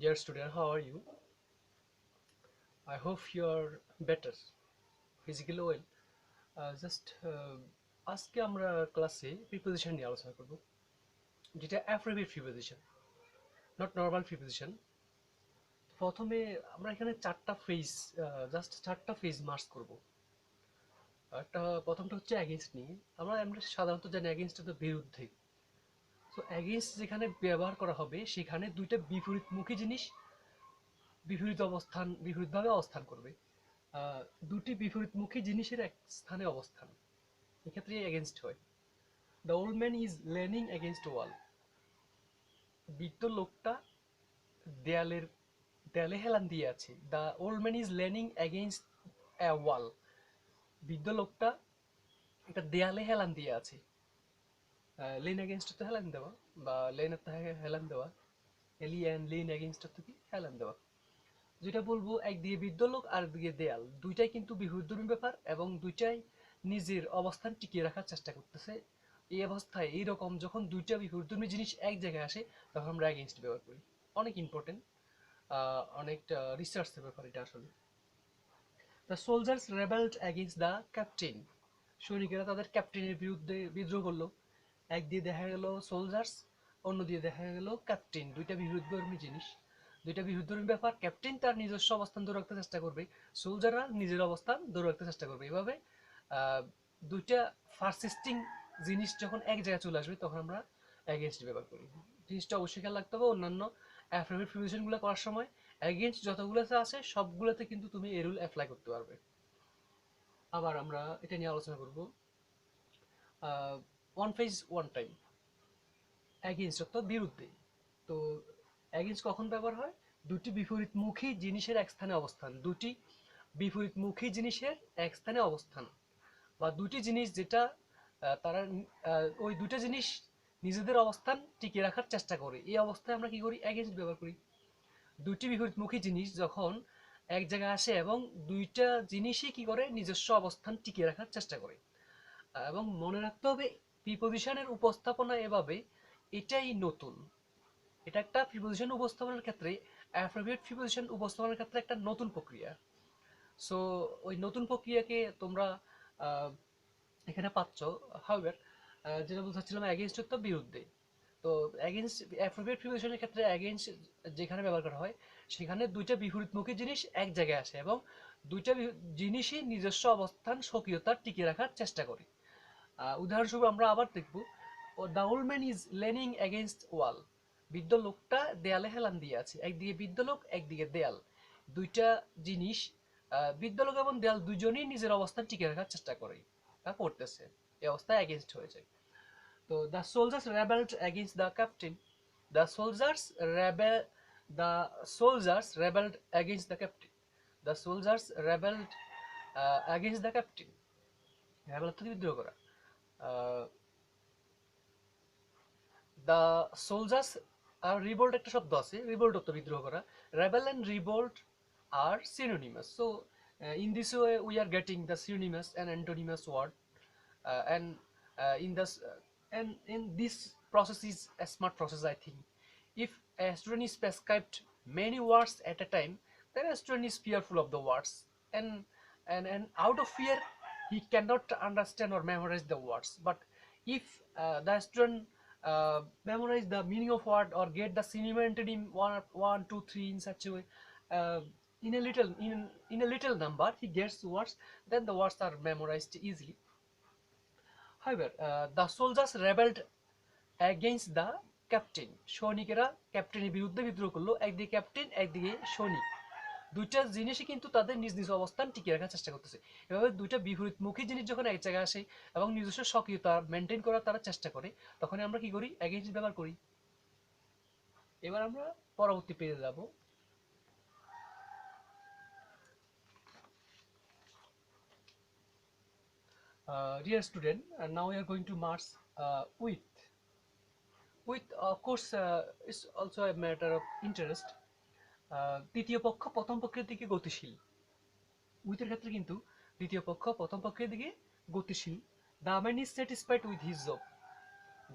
Dear student, how are you? I hope you are better, physically well. Just আজকে আমরা ক্লাসে preposition নিয়ে আলোচনা করব, যেটা অ্যাফ্রিবিয়েট প্রিপোজিশন, নট নর্মাল প্রিপোজিশন। প্রথমে আমরা এখানে চারটা ফেজ মার্চ করব। প্রথমটা হচ্ছে অ্যাগেইনস্ট নিয়ে। আমরা সাধারণত জানি অ্যাগেইনস্ট তো বিরুদ্ধে। তো অ্যাগেইনস্ট যেখানে ব্যবহার করা হবে সেখানে দুইটা বিপরীতমুখী জিনিস বিপরীতভাবে অবস্থান করবে। আহ, দুটি বিপরীতমুখী জিনিসের এক স্থানে অবস্থান, এক্ষেত্রে এগেনস্ট হয়। The old man is leaning against wall. বৃদ্ধ লোকটা দেয়ালের দেয়ালে হেলান দিয়ে আছে। The old man is leaning against a wall. বৃদ্ধ লোকটা একটা দেয়ালে হেলান দিয়ে আছে। লেন এগেনস্ট তো হেলান দেওয়া, বা লেন হেলান দেওয়া। এলিয়ান লেন এগেনস্ট তো কি হেলান দেওয়া। যেটা বলবো, একদিকে বৃদ্ধ লোক আর একদিকে দেয়াল, দুইটাই কিন্তু বিপরীতধর্মী ব্যাপার এবং দুইটাই নিজের অবস্থান টিকিয়ে রাখার চেষ্টা করতেছে। এই অবস্থায় এইরকম যখন দুইটা বিপরীতধর্মী জিনিস এক জায়গায় আসে তখন আমরা এগেইনস্ট ব্যবহার করি। অনেক ইম্পর্টেন্ট, অনেকটা রিসার্চের ব্যাপার এটা আসলে। The soldiers rebelled against the captain. সৈনিকেরা তাদের ক্যাপ্টেনের বিরুদ্ধে বিদ্রোহ করলো। একদিকে দেখা গেল সোলজার্স, অন্যদিকে দেখা গেল ক্যাপ্টেন। দুইটা বিরুদ্ধধর্মী জিনিস, দুইটা বিরুদ্ধধর্মী ব্যাপার। ক্যাপ্টেন তার নিজস্ব অবস্থান ধরে রাখতে চেষ্টা করবে, সোলজাররা নিজের অবস্থান ধরে রাখতে চেষ্টা করবে। এভাবে আহ, দুইটা ফার্সিস্টিং জিনিস যখন এক জায়গায় চলে আসবে তখন আমরা এগেনস্ট ব্যবহার করি। জিনিসটা অবশ্যই খেয়াল রাখতে হবে। অন্যান্য অ্যাফার্মেটিভ প্রিপোজিশনগুলো করার সময় এগেনস্ট যতগুলোতে আছে সবগুলোতে কিন্তু তুমি এই রুল অ্যাপ্লাই করতে পারবে। আবার আমরা এটা নিয়ে আলোচনা করব, one phase one time. Against অর্থাৎ বিরুদ্ধে। তো এগেইনস্ট কখন ব্যবহার হয়? দুটি বিপরীতমুখী জিনিসের এক স্থানে অবস্থান, দুটি বিপরীতমুখী জিনিসের এক স্থানে অবস্থান, বা দুটি জিনিস যেটা তারা ওই দুটো জিনিস নিজেদের অবস্থান টিকিয়ে রাখার চেষ্টা করে, এই অবস্থায় আমরা কি করি? এগেইনস্ট ব্যবহার করি। দুটি বিপরীতমুখী জিনিস যখন এক জায়গায় আসে এবং দুইটা জিনিসই কি করে? নিজস্ব অবস্থান টিকিয়ে রাখার চেষ্টা করে। এবং মনে রাখতে হবে, প্রিপোজিশনের উপস্থাপনা এভাবে, এটাই নতুন। এটা একটা প্রিপোজিশন উপস্থাপনের ক্ষেত্রে, অ্যাফ্রোবিয়েট প্রিপোজিশন উপস্থাপনের ক্ষেত্রে একটা নতুন প্রক্রিয়া। সো ওই নতুন প্রক্রিয়াকে তোমরা আহ, এখানে পাচ্ছ। হাউএভার, যেটা বলতে চাচ্ছিলাম, এগেইনস্ট তো বিরুদ্ধে। তো এগেইনস্ট অ্যাফ্রোবিয়েট প্রিপোজিশনের ক্ষেত্রে এগেইনস্ট যেখানে ব্যবহার করা হয় সেখানে দুইটা বিপরীতমুখী জিনিস এক জায়গায় আসে এবং দুইটা জিনিসই নিজস্ব অবস্থান স্বকীয়তা টিকিয়ে রাখার চেষ্টা করে। উদাহরণস্বরূপ আমরা আবার দেখব, the old man is leaning against wall. বৃদ্ধ লোকটা দেয়ালে হেলান দিয়ে আছে। একদিকে বৃদ্ধ লোক, একদিকে দেয়াল, দুইটা জিনিস। বৃদ্ধ লোক এবং দেয়াল দুজনেই নিজের অবস্থান টিকে রাখার চেষ্টা করে বা করতেছে, এই অবস্থায় এগেইনস্ট হয়ে যায়। তো the soldiers rebelled against the captain. The soldiers rebel the soldiers rebelled against the captain. The soldiers rebelled against the captain. Rebel অর্থ বিদ্রোহ করা। দ্য সোলজার্স আর রিভোল্ট একটা শব্দ আছে, রিভোল্ট অর্থ বিদ্রোহ করা। রেবেল এন্ড রিভোল্ট আর synonymous. So in this way we are getting the synonymous and antonymous word, and in this and in this process is a smart process, I think. If a student is prescribed many words at a time, then a student is fearful of the words, and and out of fear he cannot understand or memorize the words. But if the student memorize the meaning of word or get the synonym antonym one, two, three in such a way, uh, in a little number he gets words, then the words are memorized easily. However, the soldiers rebelled against the captain. সৈনিকেরা ক্যাপ্টেনের বিরুদ্ধে বিদ্রোহ করলো। একদিকে captain, একদিকে সৈনিক, দুইটা জিনিসই কিন্তু তাদের নিজ নিজ অবস্থান টিকিয়ে রাখার চেষ্টা করতেছে। এভাবে দুইটা বিপরীতমুখী জিনিস যখন এক জায়গায় আসে এবং নিজস্ব স্বকীয়তা মেনটেন করার তারা চেষ্টা করে, তখন আমরা কি করি? এগেইনস্ট ব্যবহার করি। এবার আমরা পরবর্তী পেজে যাব। Dear student, now we are going to march with. Of course, it's also a matter of interest. তৃতীয় পক্ষ প্রথম পক্ষের দিকে গতিশীল। উইথের ক্ষেত্রে কিন্তু দ্বিতীয় পক্ষ প্রথম পক্ষের দিকে গতিশীল। The man is satisfied with his job.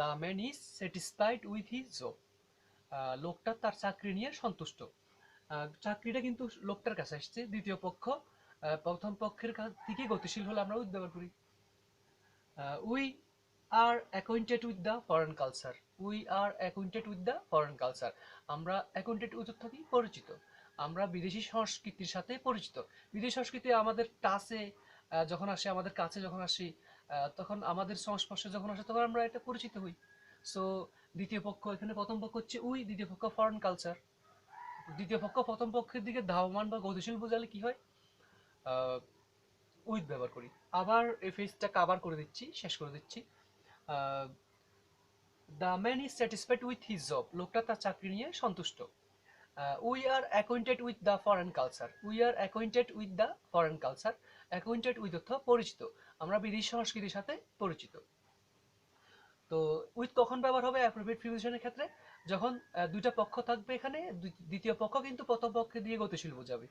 The man is satisfied with his job. লোকটা তার চাকরি নিয়ে সন্তুষ্ট। চাকরিটা কিন্তু লোকটার কাছে আসছে, দ্বিতীয় পক্ষ প্রথম পক্ষের কাছ থেকে গতিশীল হলে আমরা উইথ ব্যবহার করি। We are acquainted with the foreign culture. We are acquainted with the foreign culture. আমরা অ্যাকোয়েন্টেড উইথ থাকি পরিচিত, আমরা বিদেশি সংস্কৃতির সাথে পরিচিত। বিদেশি সংস্কৃতি আমাদের টাচে যখন আসে, আমাদের কাছে যখন আসি, তখন আমাদের সংস্পর্শে যখন আসে তখন আমরা এটা পরিচিত হই। সো দ্বিতীয় পক্ষ, এখানে প্রথম পক্ষ হচ্ছে উই, দ্বিতীয় পক্ষ ফরেন কালচার। দ্বিতীয় পক্ষ প্রথম পক্ষের দিকে ধাবমান বা গতিশীল বোঝালে কি হয়, উইথ ব্যবহার করি। আবার এই ফেজটা কাভার করে দিচ্ছি, শেষ করে দিচ্ছি। The man is satisfied with his job. লোকটা তার চাকরি নিয়ে সন্তুষ্ট। We are acquainted with the foreign culture. We are acquainted with the foreign culture. Acquainted with অর্থ পরিচিত, আমরা বিদেশি সংস্কৃতির সাথে পরিচিত। তো উইথ কখন ব্যবহার হবে অ্যাপ্রোপ্রিয়েট প্রিপোজিশনের ক্ষেত্রে, যখন দুইটা পক্ষ থাকবে এখানে, দ্বিতীয় পক্ষ কিন্তু প্রথম পক্ষে দিয়ে গতিশীল বোঝাবে।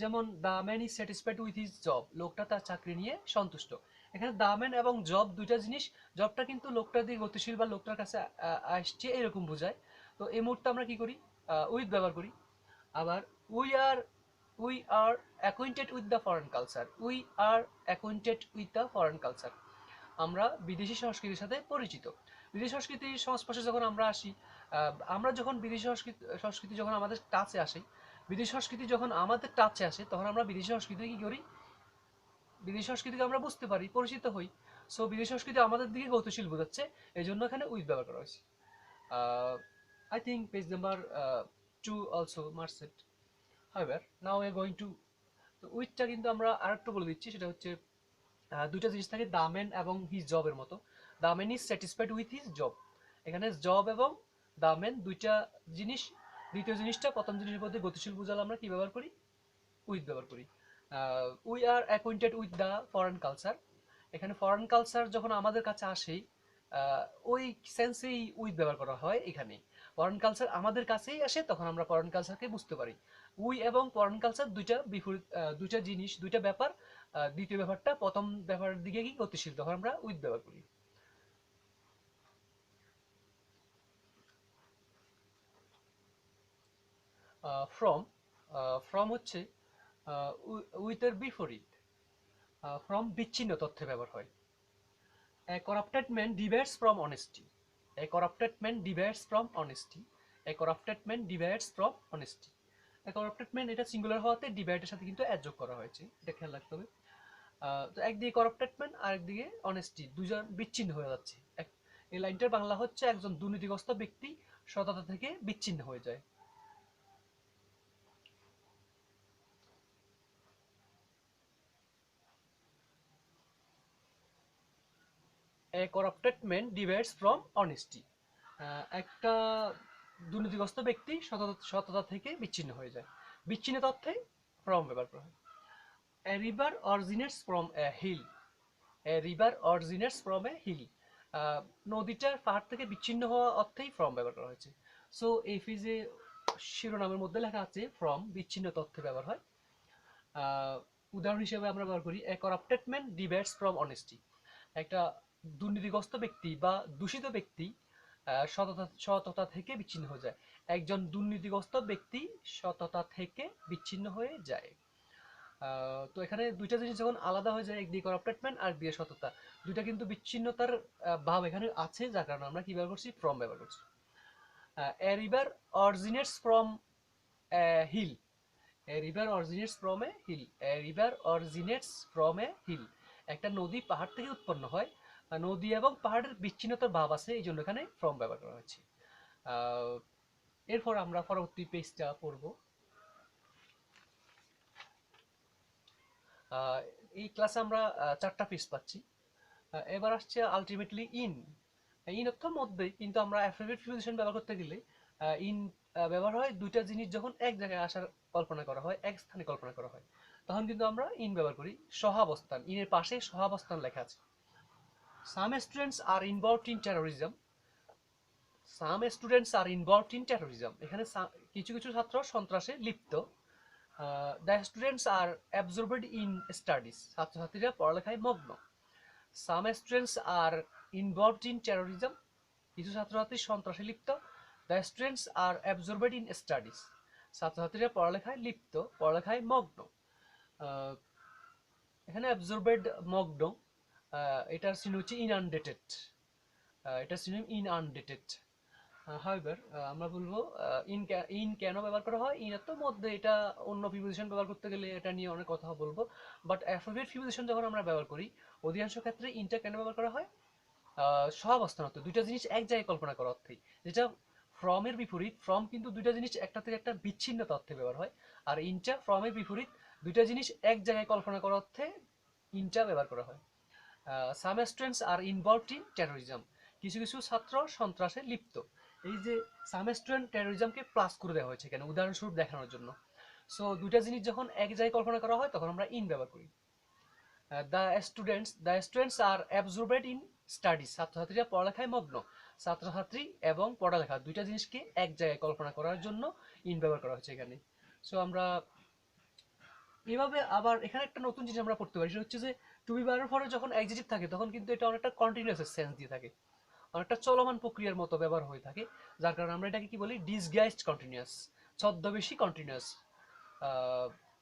যেমন the man is satisfied with his job, লোকটা তার চাকরি নিয়ে সন্তুষ্ট। এখানে দ্য ম্যান এবং জব দুইটা জিনিস, জবটা কিন্তু লোকটা দিয়ে গতিশীল বা লোকটার কাছে আসছে এরকম বোঝায়। তো এই মুহূর্তে আমরা কি করি, উইথ ব্যবহার করি। আবার we are we are acquainted with the foreign culture. We are acquainted with the foreign culture, আমরা বিদেশি সংস্কৃতির সাথে পরিচিত। বিদেশি সংস্কৃতির সংস্পর্শে যখন আমরা আসি, আমরা যখন বিদেশি সংস্কৃতি যখন আমাদের টাচে আসে, বিদেশি সংস্কৃতি যখন আমাদের টাচে আসে, তখন আমরা বিদেশি সংস্কৃতি কি করি, বিদেশি সংস্কৃতিকে আমরা বুঝতে পারি, পরিচিত হই। সো বিদেশি সংস্কৃতি আমাদের দিকে গতিশীল বোঝাচ্ছে, এই জন্য এখানে উইথ ব্যবহার করা হয়েছে। I think page number 2 also marks it. However now we are going to, উইথটা কিন্তু আমরা আরেকটু বলে দিচ্ছি, সেটা হচ্ছে দুইটা জিনিস থাকে, দা ম্যান এবং হিজ জবের মতো। The man is satisfied with his job. এখানে জব এবং দা ম্যান দুইটা জিনিস, দ্বিতীয় জিনিসটা প্রথম জিনিসের মধ্যে গতিশীল বোঝালে আমরা কি ব্যবহার করি, উইথ ব্যবহার করি। We are acquainted with the foreign culture. এখানে ফরেন কালচার যখন আমাদের কাছে আসে, ওই সেন্সেই উইথ ব্যবহার করা হয়। এখানে ফরেন কালচার আমাদের কাছেই আসে, তখন আমরা ফরেন কালচারকে বুঝতে পারি। উই এবং ফরেন কালচার দুইটা বিপরীত, দুইটা জিনিস, দুইটা ব্যাপার। দ্বিতীয় ব্যাপারটা প্রথম ব্যাপারের দিকে কি গতিশীল, তখন আমরা উইথ ব্যবহার করি। ফ্রম, ফ্রম হচ্ছে উইথ এর বিপরীত। ফ্রম বিচ্ছিন্ন তথ্যে ব্যবহার হয়। A corrupted man deviates from honesty. A corrupted man deviates from honesty. A corrupted man deviates from honesty. A corrupted man এটা সিঙ্গুলার হওয়াতে ডিভাইডের সাথে কিন্তু অ্যাড যোগ করা হয়েছে, এটা খেয়াল রাখতে হবে। তো একদিকে করাপ্টেড ম্যান, আরেকদিকে অনেস্টি, দুজন বিচ্ছিন্ন হয়ে যাচ্ছে। এই লাইনটার বাংলা হচ্ছে একজন দুর্নীতিগ্রস্ত ব্যক্তি সততা থেকে বিচ্ছিন্ন হয়ে যায়। এ corrupted man divides from honesty, একটা দুর্নীতিগ্রস্ত ব্যক্তি সততা থেকে বিচ্ছিন্ন হয়ে যায়। বিচ্ছিন্ন তথ্যে ফ্রম ব্যবহার করা হয়। A river originates from a hill. A river originates from a hill, নদীটার পাহাড় থেকে বিচ্ছিন্ন হওয়া অর্থেই ফ্রম ব্যবহার করা হয়েছে। সো এই ফিজে শিরোনামের মধ্যে লেখা আছে ফ্রম বিচ্ছিন্ন তথ্যে ব্যবহার হয়। উদাহরণ হিসেবে আমরা ব্যবহার করি এ corrupted man divides from honesty, একটা দুর্নীতিগ্রস্ত ব্যক্তি বা দূষিত ব্যক্তি সততা থেকে বিচ্ছিন্ন হয়ে যায়। একজন দুর্নীতিগ্রস্ত ব্যক্তি সততা থেকে বিচ্ছিন্ন হয়ে যায়। তো এখানে দুইটা জিনিস যখন আলাদা হয়ে যায়, একদিকে করাপ্টেড ম্যান আর একদিকে সততা, দুইটা কিন্তু বিচ্ছিন্নতার ভাব এখানে আছে, যার কারণে আমরা কি ব্যবহার করছি, ফ্রম ব্যবহার করছি। A river originates from a hill. A river originates from a hill. A river originates from a hill, একটা নদী পাহাড় থেকে উৎপন্ন হয়। নদী এবং পাহাড়ের বিচ্ছিন্নতার ভাব আছে, এই জন্য এখানে ফ্রম ব্যবহার করা হয়েছে। এরপর আমরা পরবর্তী পেজটা পড়ব। এই ক্লাসে আমরা চারটা পেজ পাচ্ছি। এবার আসছে আলটিমেটলি ইন। ইন অর্থ মধ্যে, কিন্তু আমরা অ্যাফ্রিকেট প্রিপোজিশন ব্যবহার করতে গেলে ইন ব্যবহার হয় দুইটা জিনিস যখন এক জায়গায় আসার কল্পনা করা হয়, এক স্থানে কল্পনা করা হয়, তখন কিন্তু আমরা ইন ব্যবহার করি। সহাবস্থান, ইনের পাশে সহাবস্থান লেখা আছে। Some students are involved in terrorism. Some students are involved in terrorism, এখানে কিছু কিছু ছাত্র সন্ত্রাসে লিপ্ত। The students are absorbed in studies, ছাত্রছাত্রীরা পড়ালেখায় মগ্ন। Some students are involved in terrorism, কিছু ছাত্রছাত্রী সন্ত্রাসে লিপ্ত। The students are absorbed in studies, ছাত্রছাত্রীরা পড়ালেখায় লিপ্ত, পড়ালেখায় মগ্ন। এখানে অ্যাবজর্বেড মগ্ন, এটার সিন হচ্ছে ইনআনডেটেড, এটার সিন ইনআনডেটেড। হাউএভার আমরা বলবো ইন কেন ব্যবহার করা হয়, ইন এর তো মধ্যে এটা অন্য প্রিপোজিশন ব্যবহার করতে গেলে এটা নিয়ে অনেক কথা বলবো, বাট অ্যাপ্রোপ্রিয়েট প্রিপোজিশন যখন আমরা ব্যবহার করি অধিকাংশ ক্ষেত্রে ইনটা কেন ব্যবহার করা হয়, সহাবস্থান অর্থে, দুইটা জিনিস এক জায়গায় কল্পনা করা অর্থে। যেটা ফ্রমের বিপরীত, ফ্রম কিন্তু দুইটা জিনিস একটা থেকে একটা বিচ্ছিন্নতা অর্থে ব্যবহার হয়, আর ইনটা ফ্রমের বিপরীত, দুইটা জিনিস এক জায়গায় কল্পনা করা অর্থে ইনটা ব্যবহার করা হয়। সাম students are involved in terrorism, কিছু কিছু ছাত্র সন্ত্রাসে লিপ্ত। এই যে সাম স্টুডেন্ট টেরোরিজমকে প্লাস করে দেওয়া হয়েছে কেন, উদাহরণস্বরূপ দেখানোর জন্য। সো দুইটা জিনিস যখন এক জায়গায় কল্পনা করা হয় তখন আমরা ইন ব্যবহার করি। The students are absorbed in studies, ছাত্রছাত্রীরা পড়ালেখায় মগ্ন। ছাত্রছাত্রী এবং পড়ালেখা দুইটা জিনিসকে এক জায়গায় কল্পনা করার জন্য ইন ব্যবহার করা হচ্ছে এখানে। সো আমরা এভাবে আবার এখানে একটা নতুন জিনিস আমরা পড়তে পারি, সেটা হচ্ছে যে টু বি বারের পরে যখন অ্যাডজেক্টিভ থাকে তখন কিন্তু এটা অনেকটা কন্টিনিউয়াস সেন্স দিয়ে থাকে, অনেকটা চলমান প্রক্রিয়ার মতো ব্যবহার হয়ে থাকে, যার কারণে আমরা এটাকে কি বলি, ডিসগাইজড কন্টিনিউয়াস, ছদ্মবেশী কন্টিনিউয়াস।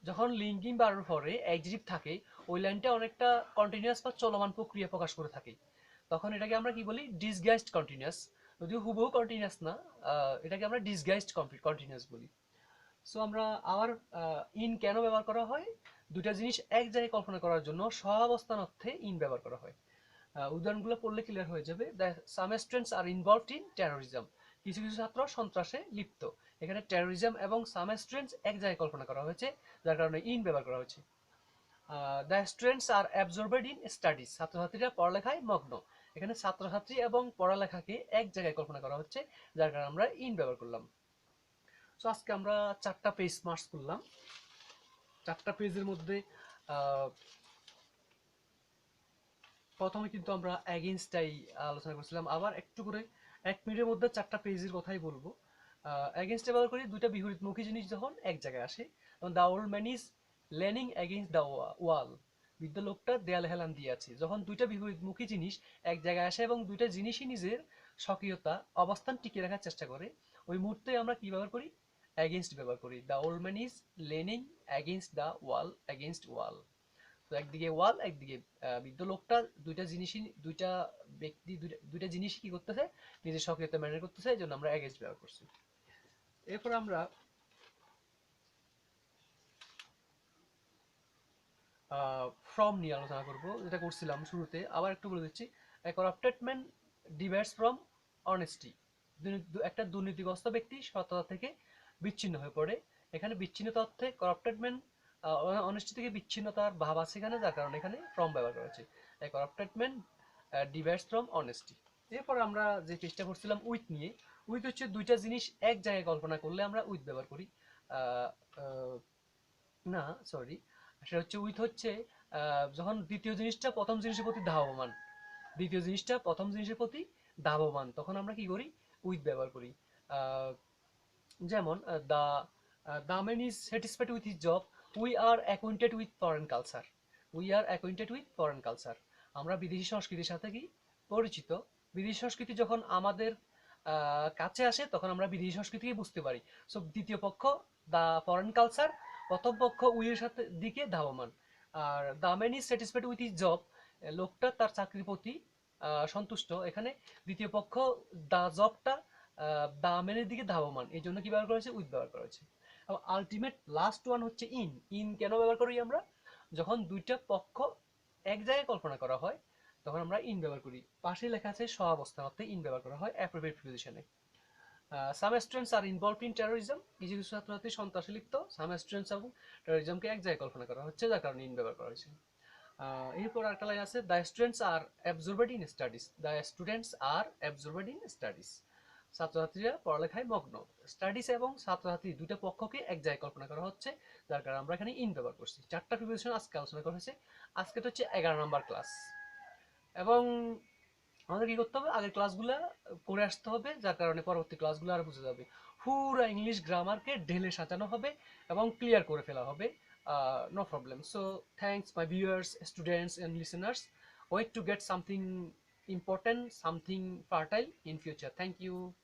যখন লিঙ্কিং বারের পরে অ্যাডজেক্টিভ থাকে ওই লাইনটা অনেকটা কন্টিনিউয়াস বা চলমান প্রক্রিয়া প্রকাশ করে থাকে, তখন এটাকে আমরা কি বলি, ডিসগাইজড কন্টিনিউয়াস। যদিও হুবহু কন্টিনিউয়াস না, এটাকে আমরা ডিসগাইজড কন্টিনিউয়াস বলি। সো আমরা আবার ইন কেন ব্যবহার করা হয়, দুইটা জিনিস এক জায়গায় কল্পনা করার জন্য সহাবস্থান অর্থে ইন ব্যবহার করা হয়। উদাহরণগুলো পড়লে ক্লিয়ার হয়ে যাবে। The some students are involved in terrorism, কিছু কিছু ছাত্র সন্ত্রাসে লিপ্ত। এখানে টেরোরিজম এবং সাম স্টুডেন্টস এক জায়গায় কল্পনা করা হয়েছে, যার কারণে ইন ব্যবহার করা হয়েছে। The students are absorbed in studies, ছাত্রছাত্রীরা পড়ালেখায় মগ্ন। এখানে ছাত্রছাত্রী এবং পড়ালেখাকে এক জায়গায় কল্পনা করা হচ্ছে, যার কারণে আমরা ইন ব্যবহার করলাম। সো আজকে আমরা 4টা পেজ মার্কস করলাম। 4টা পেজের মধ্যে প্রথমে কিন্তু আমরা অ্যাগেইনস্টটাই আলোচনা করছিলাম, আবার একটু করে 1 মিনিটের মধ্যে 4টা পেজের কথাই বলবো। অ্যাগেইনস্টে ব্যবহার করি দুইটা বিপরীতমুখী জিনিস যখন এক জায়গায় আসে, তখন the old man is leaning against the wall, বৃদ্ধ লোকটা দেয়ালে হেলান দিয়ে আছে। যখন দুইটা বিপরীতমুখী জিনিস এক জায়গায় আসে এবং দুইটা জিনিসই নিজের স্বকীয়তা অবস্থান টিকিয়ে রাখার চেষ্টা করে, ওই মুহূর্তে আমরা কি ব্যবহার করি, এগেইনস্ট ব্যবহার করি। The old man is leaning against the wall, against wall. তো একদিকে ওয়াল, একদিকে বৃদ্ধ লোকটা, দুইটা জিনিসই, দুইটা ব্যক্তি, দুইটা জিনিসই কি করতেছে, নিজের সক্রিয়তা মেনটেন করতেছে, এই জন্য আমরা এগেইনস্ট ব্যবহার করছি। এরপর আমরা ফ্রম নিয়ে আলোচনা করব, যেটা করছিলাম শুরুতে, আবার একটু বলে দিচ্ছি। Corrupted man divides from honesty, একটা দুর্নীতিগ্রস্ত ব্যক্তি সততা থেকে বিচ্ছিন্ন হয়ে পড়ে। এখানে বিচ্ছিন্নতা অর্থে করাপ্টেড ম্যান, অনেস্টি থেকে বিচ্ছিন্নতার ভাব আছে এখানে, যার কারণে এখানে ফ্রম ব্যবহার করা হয়েছে। Corrupted man divides from honesty. এরপর আমরা যে চেষ্টা করছিলাম উইথ নিয়ে, উইথ হচ্ছে দুইটা জিনিস এক জায়গায় কল্পনা করলে আমরা উইথ ব্যবহার করি। আহ, আহ, না সরি, সেটা হচ্ছে উইথ হচ্ছে যখন দ্বিতীয় জিনিসটা প্রথম জিনিসের প্রতি ধাবমান, দ্বিতীয় জিনিসটা প্রথম জিনিসের প্রতি ধাবমান, তখন আমরা কি করি, উইথ ব্যবহার করি। আহ, যেমন the the man is satisfied with his job, we are acquainted with foreign culture, we are acquainted with foreign culture. আমরা বিদেশি সংস্কৃতির সাথে কি পরিচিত, বিদেশি সংস্কৃতি যখন আমাদের কাছে আসে তখন আমরা বিদেশি সংস্কৃতিকে বুঝতে পারি। সো দ্বিতীয় পক্ষ দা ফরেন কালচার, প্রথম পক্ষ উই এর সাথে দিকে ধাবমান। আর the man is satisfied with his job, লোকটা তার চাকরির প্রতি সন্তুষ্ট। এখানে দ্বিতীয় পক্ষ দা জবটা দা ম্যানের দিকে ধাবমান, এই জন্য কি ব্যবহার করা হয়েছে, উইথ ব্যবহার করা হয়েছে। আলটিমেট লাস্ট ওয়ান হচ্ছে ইন। ইন কেন ব্যবহার করি আমরা, যখন দুইটা পক্ষ এক জায়গায় কল্পনা করা হয় তখন আমরা ইন ব্যবহার করি। পাশে লেখা আছে সহাবস্থান অর্থে ইন ব্যবহার করা হয় অ্যাপ্রোপ্রিয়েট প্রিপোজিশনে। Some students are involved in terrorism, কিছু কিছু ছাত্রছাত্রী সন্ত্রাসে লিপ্ত। সাম স্টুডেন্টস এবং টেরোরিজমকে এক জায়গায় কল্পনা করা হচ্ছে, যার কারণে ইন ব্যবহার করা হয়েছে। এরপর একটা লাইন আছে, the students are absorbed in studies, the students are absorbed in studies, ছাত্রছাত্রীরা পড়ালেখায় মগ্ন। স্টাডিজ এবং ছাত্রছাত্রী দুইটা পক্ষকে এক জায়গায় কল্পনা করা হচ্ছে, যার কারণে আমরা এখানে ইন ব্যবহার করছি। 4টা প্রিপোজিশন আজকে আলোচনা করা হয়েছে। আজকে হচ্ছে 11 নম্বর ক্লাস, এবং আমাদের কি করতে হবে, আগের ক্লাসগুলো করে আসতে হবে, যার কারণে পরবর্তী ক্লাসগুলো আর বুঝে যাবে। পুরো ইংলিশ গ্রামারকে ঢেলে সাজানো হবে এবং ক্লিয়ার করে ফেলা হবে। No problem. So thanks my viewers, students and listeners. Wait to get something important, something fertile in future. Thank you.